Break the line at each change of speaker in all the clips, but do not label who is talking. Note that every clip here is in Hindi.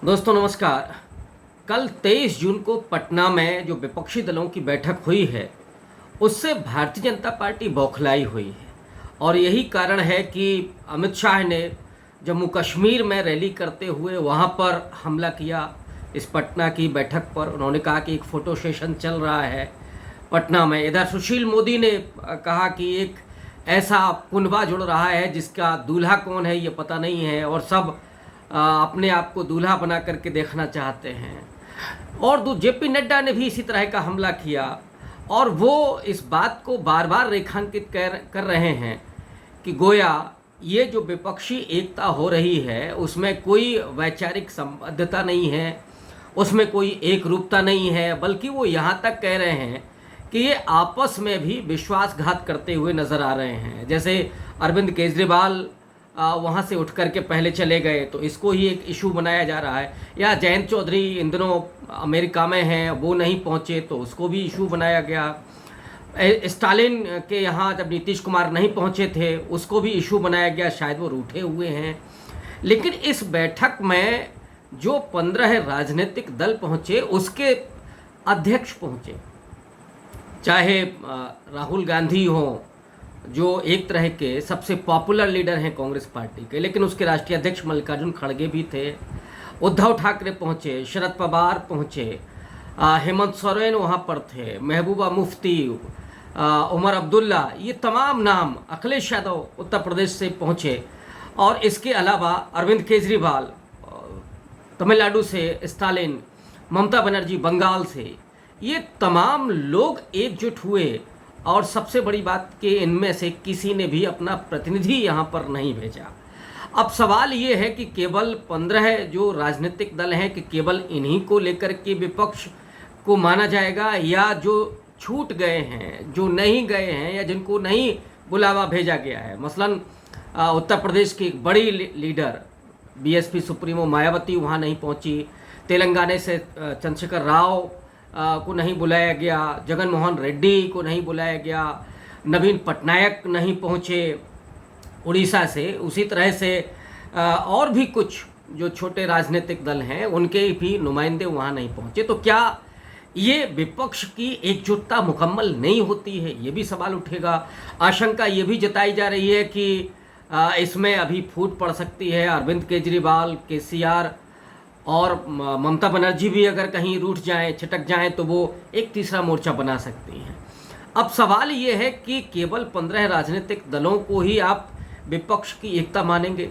दोस्तों नमस्कार। कल 23 जून को पटना में जो विपक्षी दलों की बैठक हुई है उससे भारतीय जनता पार्टी बौखलाई हुई है और यही कारण है कि अमित शाह ने जम्मू कश्मीर में रैली करते हुए वहां पर हमला किया। इस पटना की बैठक पर उन्होंने कहा कि एक फ़ोटो सेशन चल रहा है पटना में। इधर सुशील मोदी ने कहा कि एक ऐसा कुनबा जुड़ रहा है जिसका दूल्हा कौन है ये पता नहीं है और सब अपने आप को दूल्हा बना करके देखना चाहते हैं। और जेपी नड्डा ने भी इसी तरह का हमला किया और वो इस बात को बार बार रेखांकित कर रहे हैं कि गोया ये जो विपक्षी एकता हो रही है उसमें कोई वैचारिक संबद्धता नहीं है, उसमें कोई एक रूपता नहीं है, बल्कि वो यहाँ तक कह रहे हैं कि ये आपस में भी विश्वासघात करते हुए नज़र आ रहे हैं। जैसे अरविंद केजरीवाल वहाँ से उठ कर के पहले चले गए तो इसको ही एक इशू बनाया जा रहा है, या जयंत चौधरी इन दिनों अमेरिका में हैं वो नहीं पहुँचे तो उसको भी इशू बनाया गया। स्टालिन के यहाँ जब नीतीश कुमार नहीं पहुँचे थे उसको भी इशू बनाया गया, शायद वो रूठे हुए हैं। लेकिन इस बैठक में जो 15 राजनीतिक दल पहुँचे उसके अध्यक्ष पहुँचे, चाहे राहुल गांधी हों जो एक तरह के सबसे पॉपुलर लीडर हैं कांग्रेस पार्टी के, लेकिन उसके राष्ट्रीय अध्यक्ष मल्लिकार्जुन खड़गे भी थे, उद्धव ठाकरे पहुँचे, शरद पवार पहुँचे, हेमंत सोरेन वहाँ पर थे, महबूबा मुफ्ती, उमर अब्दुल्ला, ये तमाम नाम, अखिलेश यादव उत्तर प्रदेश से पहुँचे। और इसके अलावा अरविंद केजरीवाल तमिलनाडु से, स्टालिन, ममता बनर्जी बंगाल से, ये तमाम लोग एकजुट हुए। और सबसे बड़ी बात कि इनमें से किसी ने भी अपना प्रतिनिधि यहाँ पर नहीं भेजा। अब सवाल ये है कि केवल 15 जो राजनीतिक दल हैं कि केवल इन्हीं को लेकर के विपक्ष को माना जाएगा, या जो छूट गए हैं, जो नहीं गए हैं, या जिनको नहीं बुलावा भेजा गया है। मसलन उत्तर प्रदेश की एक बड़ी लीडर बीएसपी सुप्रीमो मायावती वहाँ नहीं पहुँची, तेलंगाना से चंद्रशेखर राव को नहीं बुलाया गया, जगन मोहन रेड्डी को नहीं बुलाया गया, नवीन पटनायक नहीं पहुँचे उड़ीसा से, उसी तरह से और भी कुछ जो छोटे राजनीतिक दल हैं उनके भी नुमाइंदे वहाँ नहीं पहुँचे। तो क्या ये विपक्ष की एकजुटता मुकम्मल नहीं होती है, ये भी सवाल उठेगा। आशंका ये भी जताई जा रही है कि इसमें अभी फूट पड़ सकती है। अरविंद केजरीवाल, केसीआर और ममता बनर्जी भी अगर कहीं रूठ जाएं, छिटक जाएं तो वो एक तीसरा मोर्चा बना सकती हैं। अब सवाल ये है कि केवल 15 राजनीतिक दलों को ही आप विपक्ष की एकता मानेंगे?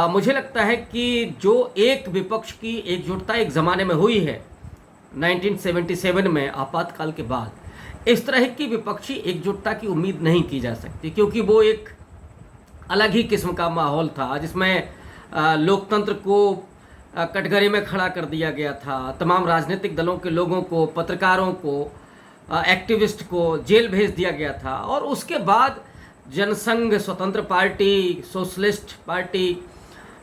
मुझे लगता है कि जो एक विपक्ष की एकजुटता एक ज़माने में हुई है 1977 में आपातकाल के बाद, इस तरह की विपक्षी एकजुटता की उम्मीद नहीं की जा सकती, क्योंकि वो एक अलग ही किस्म का माहौल था जिसमें लोकतंत्र को कटघरे में खड़ा कर दिया गया था। तमाम राजनीतिक दलों के लोगों को, पत्रकारों को, एक्टिविस्ट को जेल भेज दिया गया था। और उसके बाद जनसंघ, स्वतंत्र पार्टी, सोशलिस्ट पार्टी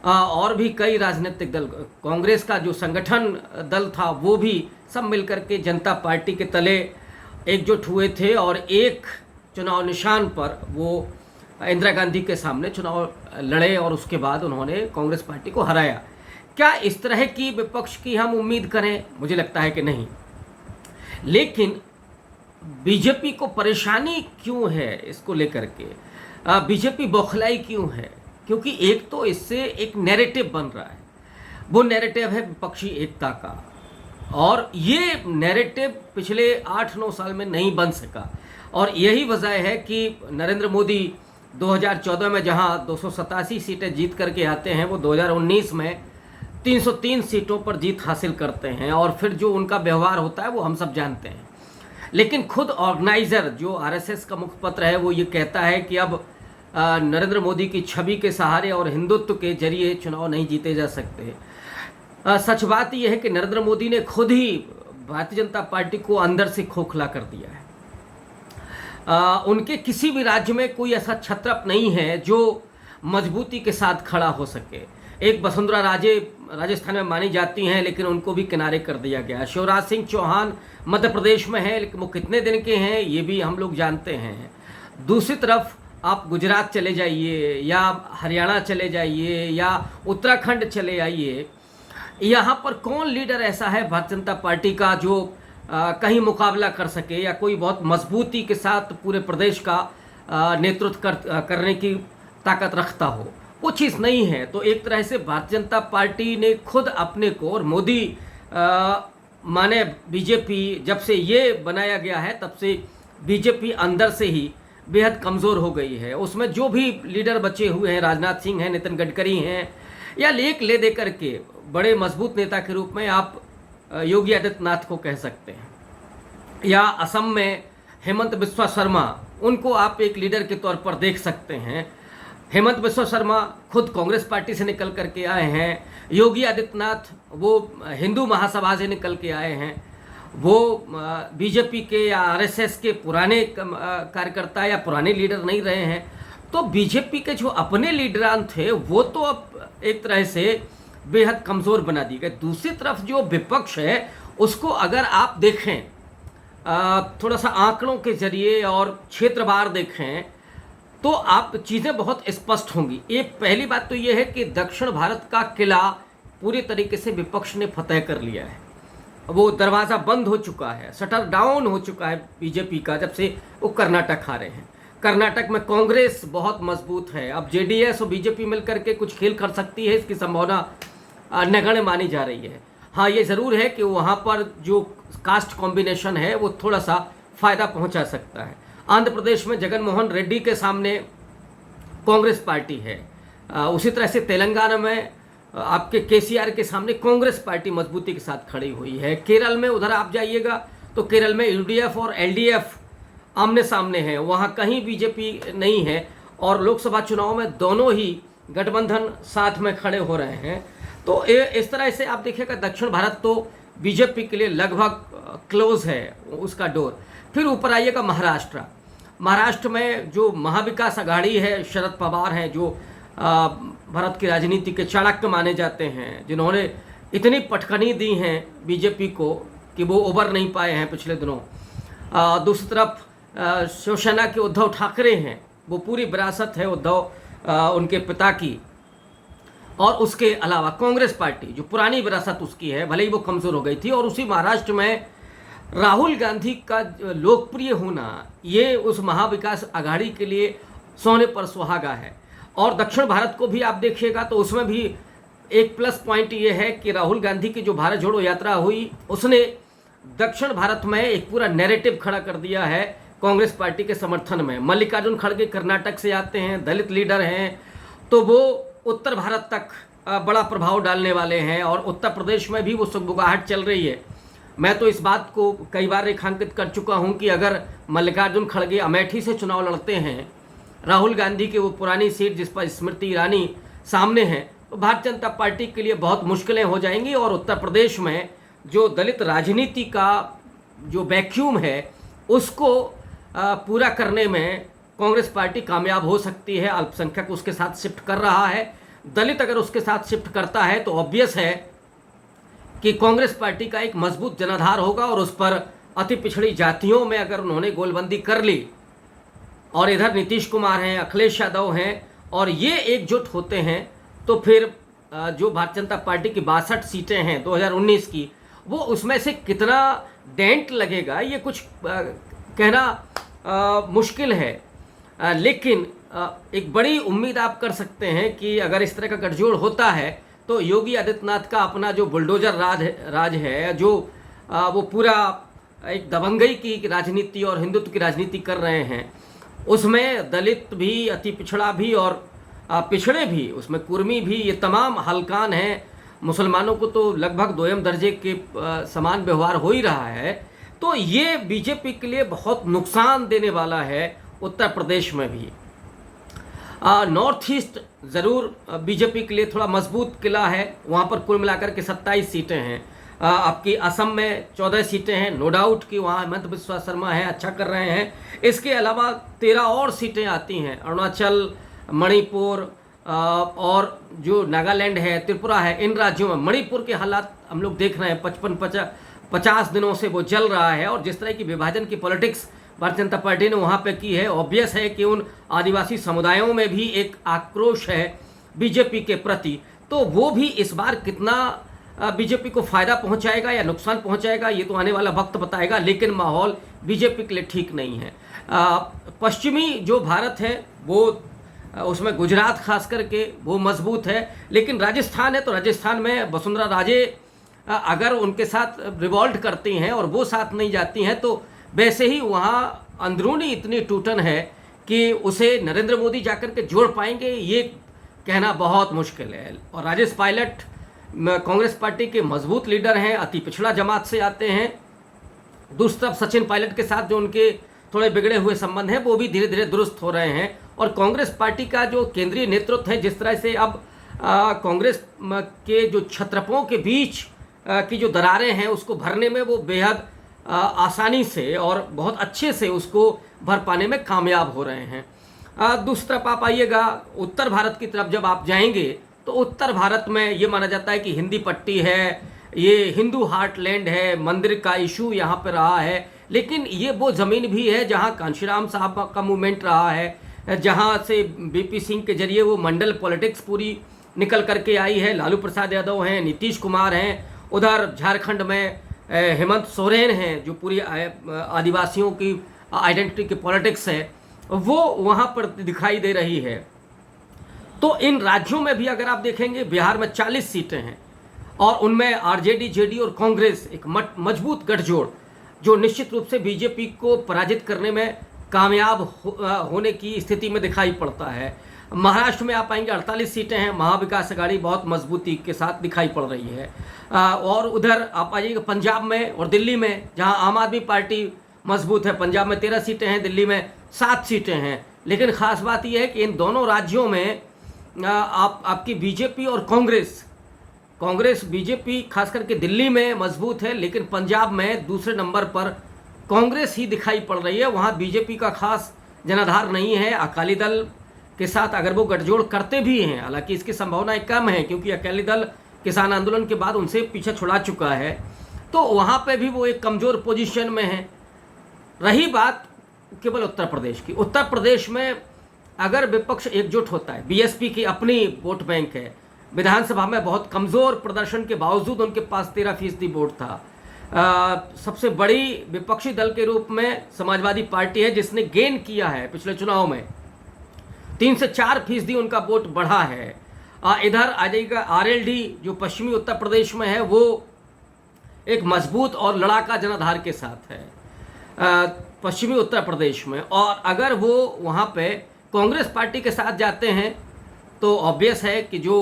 और भी कई राजनीतिक दल, कांग्रेस का जो संगठन दल था वो भी सब मिलकर के जनता पार्टी के तले एकजुट हुए थे और एक चुनाव निशान पर वो इंदिरा गांधी के सामने चुनाव लड़े और उसके बाद उन्होंने कांग्रेस पार्टी को हराया। क्या इस तरह की विपक्ष की हम उम्मीद करें? मुझे लगता है कि नहीं। लेकिन बीजेपी को परेशानी क्यों है इसको लेकर के? बीजेपी बौखलाई क्यों है? क्योंकि एक तो इससे एक नैरेटिव बन रहा है, वो नैरेटिव है विपक्षी एकता का, और ये नैरेटिव पिछले 8-9 साल में नहीं बन सका। और यही वजह है कि नरेंद्र मोदी 2014 में जहां 287 सीटें जीत करके आते हैं, वो 2019 में 303 सीटों पर जीत हासिल करते हैं। और फिर जो उनका व्यवहार होता है वो हम सब जानते हैं। लेकिन खुद ऑर्गेनाइज़र जो आरएसएस का मुखपत्र है वो ये कहता है कि अब नरेंद्र मोदी की छवि के सहारे और हिंदुत्व के जरिए चुनाव नहीं जीते जा सकते। सच बात यह है कि नरेंद्र मोदी ने खुद ही भारतीय जनता पार्टी को अंदर से खोखला कर दिया है। उनके किसी भी राज्य में कोई ऐसा छत्रप नहीं है जो मजबूती के साथ खड़ा हो सके। एक वसुंधरा राजे राजस्थान में मानी जाती हैं, लेकिन उनको भी किनारे कर दिया गया। शिवराज सिंह चौहान मध्य प्रदेश में है, लेकिन वो कितने दिन के हैं ये भी हम लोग जानते हैं। दूसरी तरफ आप गुजरात चले जाइए, या हरियाणा चले जाइए, या उत्तराखंड चले आइए, यहाँ पर कौन लीडर ऐसा है भारतीय जनता पार्टी का जो कहीं मुकाबला कर सके या कोई बहुत मजबूती के साथ पूरे प्रदेश का नेतृत्व करने की ताकत रखता हो, वो चीज़ नहीं है। तो एक तरह से भारतीय जनता पार्टी ने खुद अपने को, और मोदी माने बीजेपी जब से ये बनाया गया है तब से बीजेपी अंदर से ही बेहद कमज़ोर हो गई है। उसमें जो भी लीडर बचे हुए हैं, राजनाथ सिंह हैं, नितिन गडकरी हैं, या लेक ले दे करके बड़े मजबूत नेता के रूप में आप योगी आदित्यनाथ को कह सकते हैं, या असम में हेमंत बिस्वा शर्मा, उनको आप एक लीडर के तौर पर देख सकते हैं। हेमंत बिस्वा शर्मा खुद कांग्रेस पार्टी से निकल करके आए हैं। योगी आदित्यनाथ वो हिंदू महासभा से निकल के आए हैं। वो बीजेपी के या आरएसएस के पुराने कार्यकर्ता या पुराने लीडर नहीं रहे हैं। तो बीजेपी के जो अपने लीडरान थे वो तो अब एक तरह से बेहद कमज़ोर बना दिए गए। दूसरी तरफ जो विपक्ष है उसको अगर आप देखें थोड़ा सा आंकड़ों के जरिए और क्षेत्रवार देखें तो आप चीज़ें बहुत स्पष्ट होंगी। ये पहली बात तो ये है कि दक्षिण भारत का किला पूरी तरीके से विपक्ष ने फतह कर लिया है। वो दरवाज़ा बंद हो चुका है, शटर डाउन हो चुका है बीजेपी का, जब से वो कर्नाटक आ रहे हैं। कर्नाटक में कांग्रेस बहुत मजबूत है। अब जेडीएस और बीजेपी मिलकर के कुछ खेल कर सकती है, इसकी संभावना नगण्य मानी जा रही है। हाँ, ये ज़रूर है कि वहाँ पर जो कास्ट कॉम्बिनेशन है वो थोड़ा सा फ़ायदा पहुँचा सकता है। आंध्र प्रदेश में जगन मोहन रेड्डी के सामने कांग्रेस पार्टी है। उसी तरह से तेलंगाना में आपके केसीआर के सामने कांग्रेस पार्टी मजबूती के साथ खड़ी हुई है। केरल में उधर आप जाइएगा तो केरल में यूडीएफ और एलडीएफ आमने सामने हैं, वहाँ कहीं बीजेपी नहीं है। और लोकसभा चुनाव में दोनों ही गठबंधन साथ में खड़े हो रहे हैं। तो इस तरह से आप देखिएगा दक्षिण भारत तो बीजेपी के लिए लगभग क्लोज है उसका डोर। फिर ऊपर आइएगा महाराष्ट्र में जो महाविकास अघाड़ी है, शरद पवार हैं जो भारत की राजनीति के चाणक्य माने जाते हैं, जिन्होंने इतनी पटखनी दी हैं बीजेपी को कि वो उबर नहीं पाए हैं पिछले दिनों। दूसरी तरफ शिवसेना के उद्धव ठाकरे हैं, वो पूरी विरासत है उद्धव उनके पिता की। और उसके अलावा कांग्रेस पार्टी जो पुरानी विरासत उसकी है, भले ही वो कमज़ोर हो गई थी। और उसी महाराष्ट्र में राहुल गांधी का लोकप्रिय होना, ये उस महाविकास अघाड़ी के लिए सोने पर सुहागा है। और दक्षिण भारत को भी आप देखिएगा तो उसमें भी एक प्लस पॉइंट ये है कि राहुल गांधी की जो भारत जोड़ो यात्रा हुई, उसने दक्षिण भारत में एक पूरा नैरेटिव खड़ा कर दिया है कांग्रेस पार्टी के समर्थन में। मल्लिकार्जुन खड़गे कर्नाटक से आते हैं, दलित लीडर हैं, तो वो उत्तर भारत तक बड़ा प्रभाव डालने वाले हैं। और उत्तर प्रदेश में भी वो सुगबुगाहट चल रही है। मैं तो इस बात को कई बार रेखांकित कर चुका हूं कि अगर मल्लिकार्जुन खड़गे अमेठी से चुनाव लड़ते हैं, राहुल गांधी की वो पुरानी सीट जिस पर स्मृति ईरानी सामने है, तो भारतीय जनता पार्टी के लिए बहुत मुश्किलें हो जाएंगी। और उत्तर प्रदेश में जो दलित राजनीति का जो वैक्यूम है उसको पूरा करने में कांग्रेस पार्टी कामयाब हो सकती है। अल्पसंख्यक उसके साथ शिफ्ट कर रहा है, दलित अगर उसके साथ शिफ्ट करता है तो ऑब्वियस है कि कांग्रेस पार्टी का एक मजबूत जनाधार होगा। और उस पर अति पिछड़ी जातियों में अगर उन्होंने गोलबंदी कर ली, और इधर नीतीश कुमार हैं, अखिलेश यादव हैं, और ये एकजुट होते हैं, तो फिर जो भारतीय जनता पार्टी की 62 सीटें हैं 2019 की, वो उसमें से कितना डेंट लगेगा ये कुछ कहना मुश्किल है। लेकिन एक बड़ी उम्मीद आप कर सकते हैं कि अगर इस तरह का गठजोड़ होता है तो योगी आदित्यनाथ का अपना जो बुलडोजर राज है, जो वो पूरा एक दबंगई की राजनीति और हिंदुत्व की राजनीति कर रहे हैं, उसमें दलित भी, अति पिछड़ा भी और पिछड़े भी, उसमें कुर्मी भी, ये तमाम हल्कान हैं। मुसलमानों को तो लगभग दोयम दर्जे के समान व्यवहार हो ही रहा है। तो ये बीजेपी के लिए बहुत नुकसान देने वाला है उत्तर प्रदेश में भी। नॉर्थ ईस्ट ज़रूर बीजेपी के लिए थोड़ा मजबूत किला है, वहाँ पर कुल मिलाकर के 27 सीटें हैं। आपकी असम में 14 सीटें हैं, नो डाउट कि वहाँ हेमंत बिस्वा शर्मा है, अच्छा कर रहे हैं। इसके अलावा 13 और सीटें आती हैं, अरुणाचल, मणिपुर और जो नागालैंड है, त्रिपुरा है, इन राज्यों में। मणिपुर के हालात हम लोग देख रहे हैं, 50 दिनों से वो चल रहा है। और जिस तरह की विभाजन की पॉलिटिक्स भारतीय जनता पार्टी ने वहाँ पे की है, ऑब्वियस है कि उन आदिवासी समुदायों में भी एक आक्रोश है बीजेपी के प्रति। तो वो भी इस बार कितना बीजेपी को फ़ायदा पहुंचाएगा या नुकसान पहुंचाएगा, ये तो आने वाला वक्त बताएगा, लेकिन माहौल बीजेपी के लिए ठीक नहीं है। पश्चिमी जो भारत है वो उसमें गुजरात खास करके वो मजबूत है, लेकिन राजस्थान है तो राजस्थान में वसुंधरा राजे अगर उनके साथ रिवॉल्ट करती हैं और वो साथ नहीं जाती हैं तो वैसे ही वहाँ अंदरूनी इतनी टूटन है कि उसे नरेंद्र मोदी जाकर के जोड़ पाएंगे, ये कहना बहुत मुश्किल है। और राजेश पायलट कांग्रेस पार्टी के मजबूत लीडर हैं, अति पिछड़ा जमात से आते हैं। दूसरी तरफ सचिन पायलट के साथ जो उनके थोड़े बिगड़े हुए संबंध हैं वो भी धीरे धीरे दुरुस्त हो रहे हैं। और कांग्रेस पार्टी का जो केंद्रीय नेतृत्व है, जिस तरह से अब कांग्रेस के जो छत्रपों के बीच की जो दरारें हैं उसको भरने में वो बेहद आसानी से और बहुत अच्छे से उसको भर पाने में कामयाब हो रहे हैं। दूसरी तरफ आप आइएगा उत्तर भारत की तरफ, जब आप जाएंगे तो उत्तर भारत में ये माना जाता है कि हिंदी पट्टी है, ये हिंदू हार्टलैंड है, मंदिर का इशू यहाँ पे रहा है, लेकिन ये वो ज़मीन भी है जहाँ कांशीराम साहब का मूवमेंट रहा है, जहाँ से बीपी सिंह के जरिए वो मंडल पॉलिटिक्स पूरी निकल करके आई है। लालू प्रसाद यादव हैं, नीतीश कुमार हैं, उधर झारखंड में हेमंत सोरेन हैं, जो पूरी आदिवासियों की आइडेंटिटी की पॉलिटिक्स है वो वहाँ पर दिखाई दे रही है। तो इन राज्यों में भी अगर आप देखेंगे, बिहार में 40 सीटें हैं और उनमें आरजेडी, जेडी और कांग्रेस एक मजबूत गठजोड़ जो निश्चित रूप से बीजेपी को पराजित करने में कामयाब होने की स्थिति में दिखाई पड़ता है। महाराष्ट्र में आप आएंगे 48 सीटें हैं, महाविकास अघाड़ी बहुत मजबूती के साथ दिखाई पड़ रही है। और उधर आप आइएगा पंजाब में और दिल्ली में, जहां आम आदमी पार्टी मजबूत है। पंजाब में 13 सीटें हैं, दिल्ली में 7 सीटें हैं। लेकिन ख़ास बात यह है कि इन दोनों राज्यों में आपकी बीजेपी और कांग्रेस बीजेपी खास करके दिल्ली में मजबूत है, लेकिन पंजाब में दूसरे नंबर पर कांग्रेस ही दिखाई पड़ रही है। वहाँ बीजेपी का खास जनाधार नहीं है। अकाली दल के साथ अगर वो गठजोड़ करते भी हैं, हालांकि इसकी संभावनाएं कम है क्योंकि अकाली दल किसान आंदोलन के बाद उनसे पीछे छुड़ा चुका है, तो वहाँ पे भी वो एक कमज़ोर पोजीशन में है। रही बात केवल उत्तर प्रदेश की, उत्तर प्रदेश में अगर विपक्ष एकजुट होता है, बीएसपी की अपनी वोट बैंक है, विधानसभा में बहुत कमज़ोर प्रदर्शन के बावजूद उनके पास 13% वोट था। सबसे बड़ी विपक्षी दल के रूप में समाजवादी पार्टी है जिसने गेन किया है पिछले चुनाव में, 3 से 4% उनका वोट बढ़ा है। इधर आ जाएगा आरएलडी जो पश्चिमी उत्तर प्रदेश में है, वो एक मजबूत और लड़ाका जनाधार के साथ है पश्चिमी उत्तर प्रदेश में। और अगर वो वहाँ पे कांग्रेस पार्टी के साथ जाते हैं तो ऑब्वियस है कि जो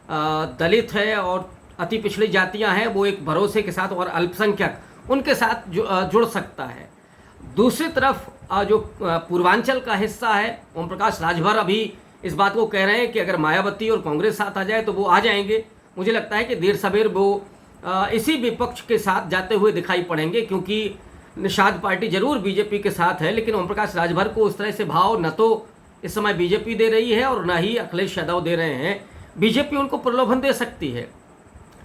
दलित है और अति पिछड़ी जातियां हैं वो एक भरोसे के साथ और अल्पसंख्यक उनके साथ जुड़ सकता है। दूसरी तरफ जो पूर्वांचल का हिस्सा है, ओम प्रकाश राजभर अभी इस बात को कह रहे हैं कि अगर मायावती और कांग्रेस साथ आ जाए तो वो आ जाएंगे। मुझे लगता है कि देर सवेर वो इसी विपक्ष के साथ जाते हुए दिखाई पड़ेंगे, क्योंकि निषाद पार्टी जरूर बीजेपी के साथ है, लेकिन ओम प्रकाश राजभर को उस तरह से भाव न तो इस समय बीजेपी दे रही है और न ही अखिलेश यादव दे रहे हैं। बीजेपी उनको प्रलोभन दे सकती है,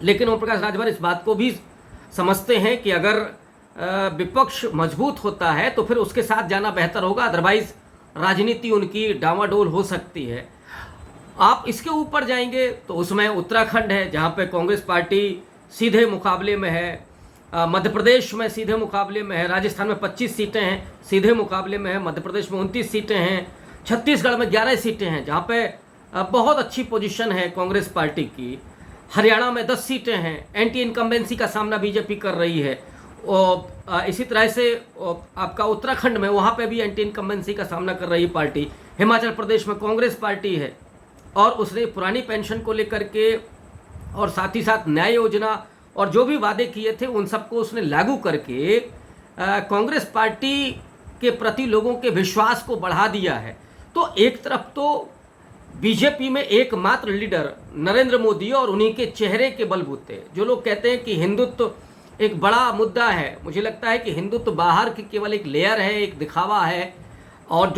लेकिन ओम प्रकाश राजभर इस बात को भी समझते हैं कि अगर विपक्ष मजबूत होता है तो फिर उसके साथ जाना बेहतर होगा, अदरवाइज राजनीति उनकी डामाडोल हो सकती है। आप इसके ऊपर जाएंगे तो उसमें उत्तराखंड है जहां पे कांग्रेस पार्टी सीधे मुकाबले में है, मध्य प्रदेश में सीधे मुकाबले में है, राजस्थान में 25 सीटें हैं सीधे मुकाबले में है, मध्य प्रदेश में 29 सीटें हैं, छत्तीसगढ़ में 11 सीटें हैं जहाँ पे बहुत अच्छी पोजीशन है कांग्रेस पार्टी की, हरियाणा में 10 सीटें हैं, एंटी इनकम्बेंसी का सामना बीजेपी कर रही है। और इसी तरह से आपका उत्तराखंड में वहाँ पे भी एंटी इनकम्बेंसी का सामना कर रही पार्टी, हिमाचल प्रदेश में कांग्रेस पार्टी है और उसने पुरानी पेंशन को लेकर के और साथ ही साथ न्याय योजना और जो भी वादे किए थे उन सबको उसने लागू करके कांग्रेस पार्टी के प्रति लोगों के विश्वास को बढ़ा दिया है। तो एक तरफ तो बीजेपी में एकमात्र लीडर नरेंद्र मोदी और उन्हीं के चेहरे के बलबूते, जो लोग कहते हैं कि हिंदुत्व एक बड़ा मुद्दा है, मुझे लगता है कि हिंदुत्व बाहर की केवल एक लेयर है, एक दिखावा है, और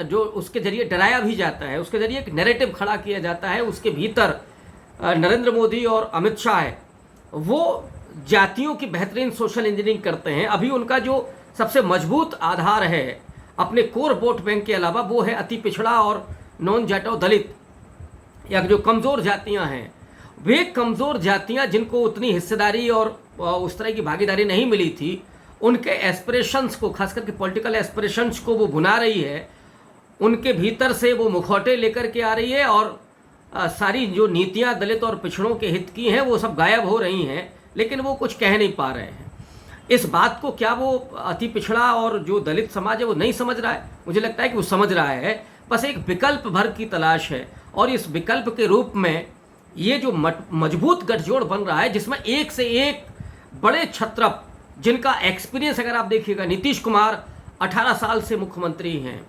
जो उसके जरिए डराया भी जाता है, उसके जरिए एक नैरेटिव खड़ा किया जाता है, उसके भीतर नरेंद्र मोदी और अमित शाह है वो जातियों की बेहतरीन सोशल इंजीनियरिंग करते हैं। अभी उनका जो सबसे मजबूत आधार है अपने कोर वोट बैंक के अलावा वो है अति पिछड़ा और नॉन जाटो दलित या जो कमज़ोर जातियां हैं वे कमज़ोर जातियां जिनको उतनी हिस्सेदारी और उस तरह की भागीदारी नहीं मिली थी, उनके एस्पिरेशंस को, खास करके पॉलिटिकल एस्पिरेशंस को वो भुना रही है, उनके भीतर से वो मुखौटे लेकर के आ रही है और सारी जो नीतियां दलित और पिछड़ों के हित की हैं वो सब गायब हो रही हैं, लेकिन वो कुछ कह नहीं पा रहे हैं। इस बात को क्या वो अति पिछड़ा और जो दलित समाज है वो नहीं समझ रहा है? मुझे लगता है कि वो समझ रहा है, बस एक विकल्प भर की तलाश है। और इस विकल्प के रूप में ये जो मजबूत गठजोड़ बन रहा है, जिसमें एक से एक बड़े छत्रप, जिनका एक्सपीरियंस अगर आप देखिएगा, नीतीश कुमार 18 साल से मुख्यमंत्री हैं,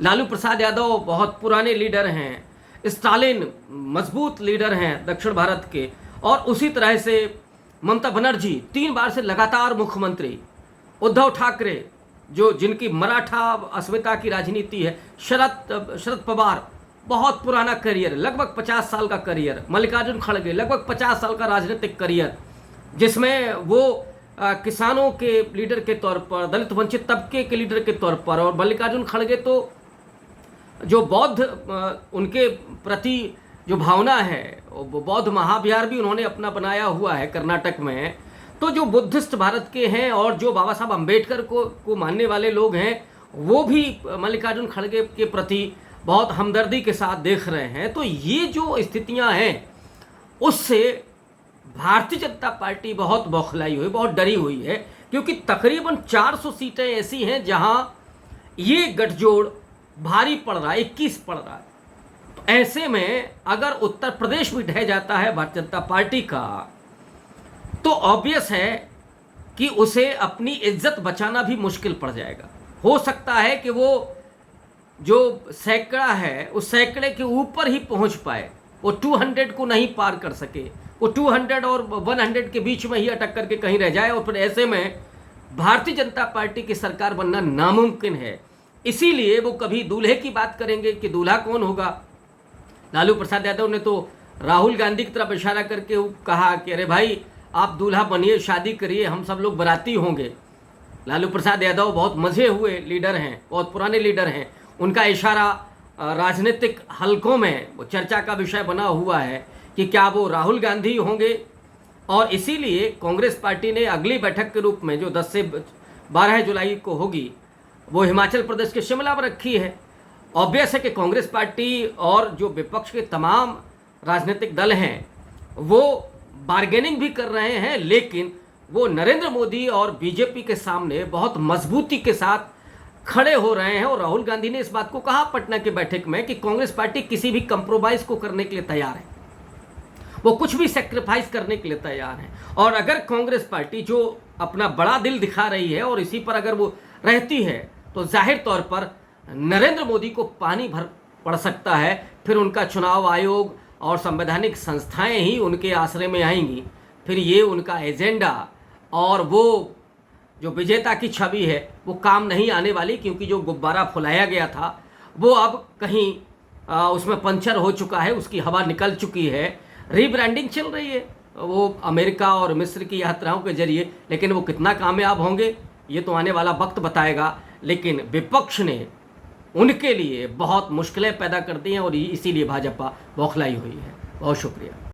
लालू प्रसाद यादव बहुत पुराने लीडर हैं, स्टालिन मजबूत लीडर हैं दक्षिण भारत के, और उसी तरह से ममता बनर्जी 3 बार से लगातार मुख्यमंत्री, उद्धव ठाकरे जो जिनकी मराठा अस्मिता की राजनीति है, शरद पवार बहुत पुराना करियर, लगभग 50 साल का करियर, मल्लिकार्जुन खड़गे लगभग 50 साल का राजनीतिक करियर, जिसमें वो किसानों के लीडर के तौर पर, दलित वंचित तबके के लीडर के तौर पर, और मल्लिकार्जुन खड़गे तो जो बौद्ध उनके प्रति जो भावना है, वो बौद्ध महाविहार भी उन्होंने अपना बनाया हुआ है कर्नाटक में। तो जो बुद्धिस्ट भारत के हैं और जो बाबा साहब अम्बेडकर को मानने वाले लोग हैं, वो भी मल्लिकार्जुन खड़गे के प्रति बहुत हमदर्दी के साथ देख रहे हैं। तो ये जो स्थितियां हैं, उससे भारतीय जनता पार्टी बहुत बौखलाई हुई, बहुत डरी हुई है, क्योंकि तकरीबन 400 सीटें ऐसी हैं जहां ये गठजोड़ भारी पड़ रहा है, 21 पड़ रहा है। तो ऐसे में अगर उत्तर प्रदेश भी ढह जाता है भारतीय जनता पार्टी का, तो ऑब्वियस है कि उसे अपनी इज्जत बचाना भी मुश्किल पड़ जाएगा। हो सकता है कि वो जो सैकड़ा है उस सैकड़े के ऊपर ही पहुंच पाए, वो 200 को नहीं पार कर सके, वो 200 और 100 के बीच में ही अटक करके कहीं रह जाए, और फिर ऐसे में भारतीय जनता पार्टी की सरकार बनना नामुमकिन है। इसीलिए वो कभी दूल्हे की बात करेंगे कि दूल्हा कौन होगा। लालू प्रसाद यादव ने तो राहुल गांधी की तरफ इशारा करके कहा कि अरे भाई आप दूल्हा बनिए, शादी करिए, हम सब लोग बाराती होंगे। लालू प्रसाद यादव बहुत मजे हुए लीडर हैं, बहुत पुराने लीडर हैं, उनका इशारा राजनीतिक हलकों में वो चर्चा का विषय बना हुआ है कि क्या वो राहुल गांधी होंगे। और इसीलिए कांग्रेस पार्टी ने अगली बैठक के रूप में जो 10 से 12 जुलाई को होगी, वो हिमाचल प्रदेश के शिमला में रखी है। ऑब्वियस है कि कांग्रेस पार्टी और जो विपक्ष के तमाम राजनीतिक दल हैं वो बार्गेनिंग भी कर रहे हैं, लेकिन वो नरेंद्र मोदी और बीजेपी के सामने बहुत मजबूती के साथ खड़े हो रहे हैं। और राहुल गांधी ने इस बात को कहा पटना की बैठक में कि कांग्रेस पार्टी किसी भी कंप्रोमाइज को करने के लिए तैयार है, वो कुछ भी सेक्रीफाइस करने के लिए तैयार है। और अगर कांग्रेस पार्टी जो अपना बड़ा दिल दिखा रही है और इसी पर अगर वो रहती है, तो जाहिर तौर पर नरेंद्र मोदी को पानी भर पड़ सकता है। फिर उनका चुनाव आयोग और संवैधानिक संस्थाएं ही उनके आश्रय में आएंगी। फिर ये उनका एजेंडा और वो जो विजेता की छवि है वो काम नहीं आने वाली, क्योंकि जो गुब्बारा फुलाया गया था वो अब कहीं उसमें पंचर हो चुका है, उसकी हवा निकल चुकी है। रीब्रांडिंग चल रही है वो अमेरिका और मिस्र की यात्राओं के जरिए, लेकिन वो कितना कामयाब होंगे ये तो आने वाला वक्त बताएगा। लेकिन विपक्ष ने उनके लिए बहुत मुश्किलें पैदा कर दी हैं और इसीलिए भाजपा बौखलाई हुई है। बहुत शुक्रिया।